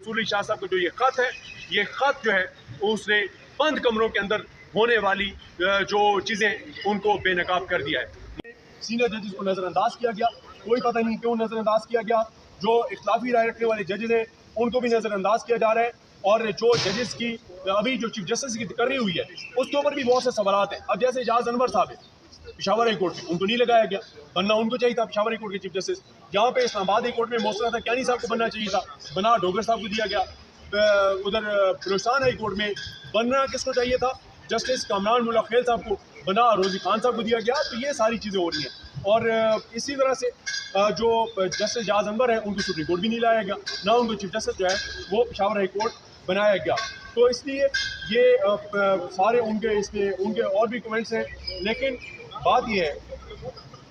मंसूर शाह साहब का जो ये खत है, ये खत जो है उसने बंद कमरों के अंदर होने वाली जो चीज़ें उनको बेनकाब कर दिया है। सीनियर जजेस को नज़रअंदाज किया गया, कोई पता नहीं क्यों नज़रअंदाज किया गया। जो इख्तलाफी राय रखने वाले जजेस हैं उनको भी नज़रअंदाज किया जा रहा है, और जो जजेस की अभी जो चीफ जस्टिस की तकर्री हुई है उसके ऊपर भी बहुत से सवालात हैं। अब जैसे एजाज अनवर साहब है पेशावर हाई कोर्ट में, उनको नहीं लगाया गया, बनना उनको चाहिए था पेशावर हाई कोर्ट के चीफ जस्टिस। यहाँ पे इस्लामाबाद हाई कोर्ट में मोहसिन अता कियानी साहब को बनना चाहिए था, बना डोगर साहब को दिया गया। उधर बलूचिस्तान हाई कोर्ट में बनना किसको चाहिए था, जस्टिस कामरान मुल्ला खेल साहब को, बना रोजी खान साहब को दिया गया। तो ये सारी चीज़ें हो रही हैं, और इसी तरह से जो जस्टिस एजाज अनवर है उनको सुप्रीम कोर्ट भी नहीं लाया गया, ना उनको चीफ जस्टिस जो है वो पेशावर हाई कोर्ट बनाया गया। तो इसलिए ये सारे उनके और भी कमेंट्स हैं, लेकिन बात ये है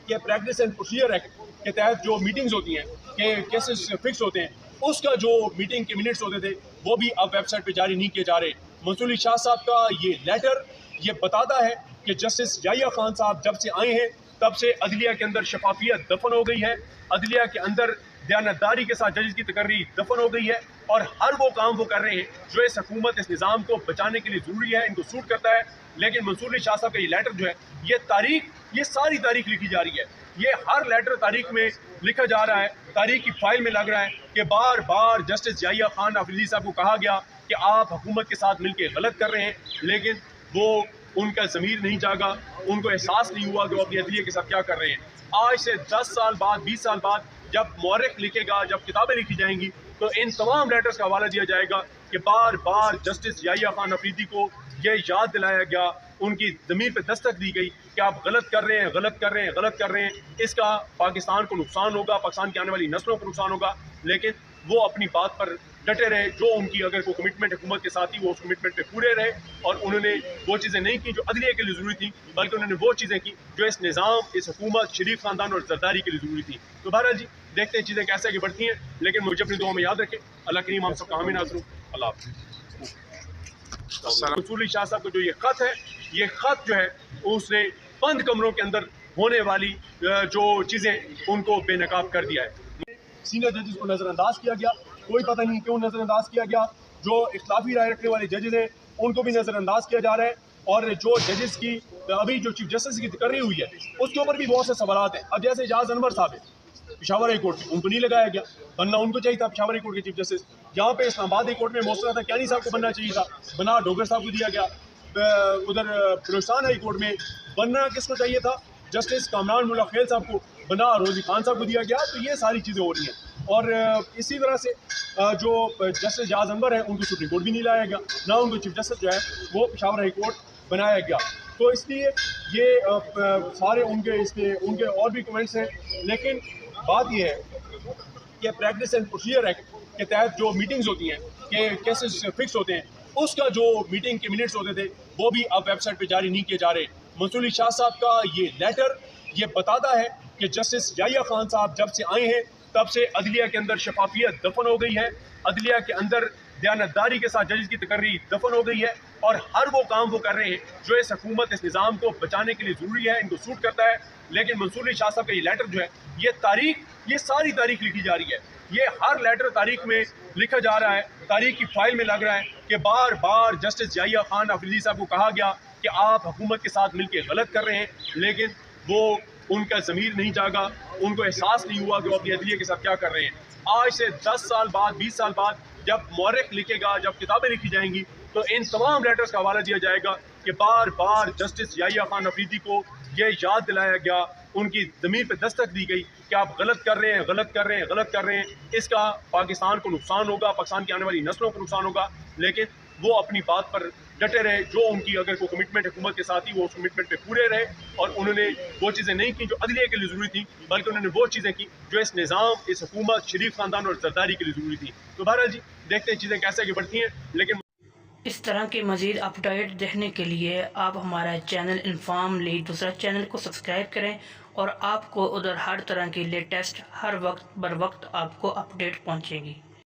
कि प्रैक्टिस एंड प्रोसीजर एक्ट के तहत जो मीटिंग्स होती हैं कि केसेस फिक्स होते हैं, उसका जो मीटिंग के मिनट्स होते थे वो भी अब वेबसाइट पे जारी नहीं किए जा रहे। मंसूर शाह साहब का ये लेटर ये बताता है कि जस्टिस याहिया खान साहब जब से आए हैं तब से अदलिया के अंदर शफाफियत दफन हो गई है, अदलिया के अंदर दयानतदारी के साथ जजेस की तकर्री दफन हो गई है, और हर वो काम वो कर रहे हैं जो इस हुकूमत इस निज़ाम को बचाने के लिए ज़रूरी है, इनको सूट करता है। लेकिन मंसूर शाह साहब का ये लेटर जो है, ये सारी तारीख लिखी जा रही है, ये हर लेटर तारीख में लिखा जा रहा है, तारीख की फाइल में लग रहा है कि बार बार जस्टिस याहिया खान अफरीदी साहब को कहा गया कि आप हुकूमत के साथ मिलकर गलत कर रहे हैं, लेकिन वो उनका ज़मीर नहीं जागा, उनको एहसास नहीं हुआ कि वो अपनी अदलिया के साथ क्या कर रहे हैं। आज से 10 साल बाद 20 साल बाद जब मौरख लिखेगा, जब किताबें लिखी जाएंगी, तो इन तमाम लेटर्स का हवाला दिया जाएगा कि बार बार जस्टिस याहिया खान अफरीदी को यह याद दिलाया गया, उनकी ज़मीर पे दस्तक दी गई कि आप गलत कर रहे हैं, गलत कर रहे हैं, गलत कर रहे हैं। इसका पाकिस्तान को नुकसान होगा, पाकिस्तान की आने वाली नस्लों को नुकसान होगा, लेकिन वो अपनी बात पर डटे रहे। जो उनकी अगर कोई कमिटमेंट हुकूमत के साथ थी वो उस कमिटमेंट पे पूरे रहे, और उन्होंने वो चीज़ें नहीं की जो अदलिया के लिए ज़रूरी थी, बल्कि उन्होंने वो चीज़ें की जो इस निज़ाम, इस हुकूमत, शरीफ ख़ानदान और जरदारी के लिए ज़रूरी थी। तो बहरहाल जी, देखते हैं चीज़ें कैसे आगे बढ़ती हैं, लेकिन मुझे अपनी दुआ में याद रखें। अल्लाह करीम हम सबका हामी नाज़ हो। अल्लाह हाफ़िज़। मंसूर शाह साहब का जो ये खत है, ये खत जो है उसने बंद कमरों के अंदर होने वाली जो चीज़ें उनको बेनकाब कर दिया है। सीनियर जजेस को नज़रअंदाज किया गया, कोई पता नहीं क्यों नज़रअंदाज किया गया। जो इख्तलाफी राय रखने वाले जजेस हैं उनको भी नज़रअंदाज किया जा रहा है, और जो जजेस की अभी जो चीफ जस्टिस की तकर्री हुई है उसके ऊपर भी बहुत से सवालात हैं। अब जैसे एजाज अनवर साहब है पेशावर हाई कोर्ट में, उनको नहीं लगाया गया, बनना उनको चाहिए था पेशावर हाई कोर्ट के चीफ जस्टिस। यहाँ पे इस्लामाबाद हाई कोर्ट में मोहसिन अता कियानी साहब को बनना चाहिए था, बना डोगर साहब को दिया गया। उधर बलूचिस्तान हाई कोर्ट में बनना किसको चाहिए था, जस्टिस कामरान मुल्ला खेल साहब को, बना रोजी खान साहब को दिया गया। तो ये सारी चीज़ें हो रही हैं, और इसी तरह से जो जस्टिस एजाज अनवर है उनको सुप्रीम कोर्ट भी नहीं लाया गया, ना उनको चीफ जस्टिस जो है वो पेशावर हाई कोर्ट बनाया गया। तो इसलिए ये सारे उनके और भी कमेंट्स हैं, लेकिन बात ये है कि प्रैक्टिस एंड प्रोसीजर एक्ट के तहत जो मीटिंग्स होती हैं कि केसेस फिक्स होते हैं, उसका जो मीटिंग के मिनट्स होते थे वो भी अब वेबसाइट पे जारी नहीं किए जा रहे। मंसूर शाह साहब का ये लेटर ये बताता है कि जस्टिस याहिया खान साहब जब से आए हैं तब से अदलिया के अंदर शफाफियत दफन हो गई है, अदलिया के अंदर दयानतदारी के साथ जजेस की तकर्री दफन हो गई है, और हर वो काम वो कर रहे हैं जो इस हुकूमत इस निज़ाम को बचाने के लिए ज़रूरी है, इनको सूट करता है। लेकिन मंसूर शाह साहब का ये लेटर जो है, ये सारी तारीख लिखी जा रही है, ये हर लेटर तारीख में लिखा जा रहा है, तारीख की फाइल में लग रहा है कि बार बार जस्टिस याहिया खान अफरीदी साहब को कहा गया कि आप हुकूमत के साथ मिलकर गलत कर रहे हैं, लेकिन वो उनका ज़मीर नहीं जागा, उनको एहसास नहीं हुआ कि वो अपनी अदलिया के साथ क्या कर रहे हैं। आज से 10 साल बाद 20 साल बाद जब मौरख लिखेगा, जब किताबें लिखी जाएंगी, तो इन तमाम लेटर्स का हवाला दिया जाएगा कि बार बार जस्टिस याहिया खान अफरीदी को यह याद दिलाया गया, उनकी ज़मीर पे दस्तक दी गई कि आप गलत कर रहे हैं, गलत कर रहे हैं, गलत कर रहे हैं। इसका पाकिस्तान को नुकसान होगा, पाकिस्तान की आने वाली नस्लों को नुकसान होगा, लेकिन वो अपनी बात पर डटे रहे। जो उनकी अगर कोई कमिटमेंट हुकूमत के साथ थी वो उस कमिटमेंट पे पूरे रहे, और उन्होंने वो चीज़ें नहीं की जो अदलिया के लिए ज़रूरी थी, बल्कि उन्होंने वो चीज़ें की जो इस निज़ाम, इस हुकूमत, शरीफ ख़ानदान और जरदारी के लिए ज़रूरी थी। तो बहरहाल जी, देखते हैं चीज़ें कैसे आगे बढ़ती हैं, लेकिन इस तरह के मज़ीद अपडेट देखने के लिए आप हमारा चैनल इन्फॉर्म लीड दूसरा चैनल को सब्सक्राइब करें, और आपको उधर हर तरह की लेटेस्ट हर वक्त बर वक्त आपको अपडेट पहुँचेगी।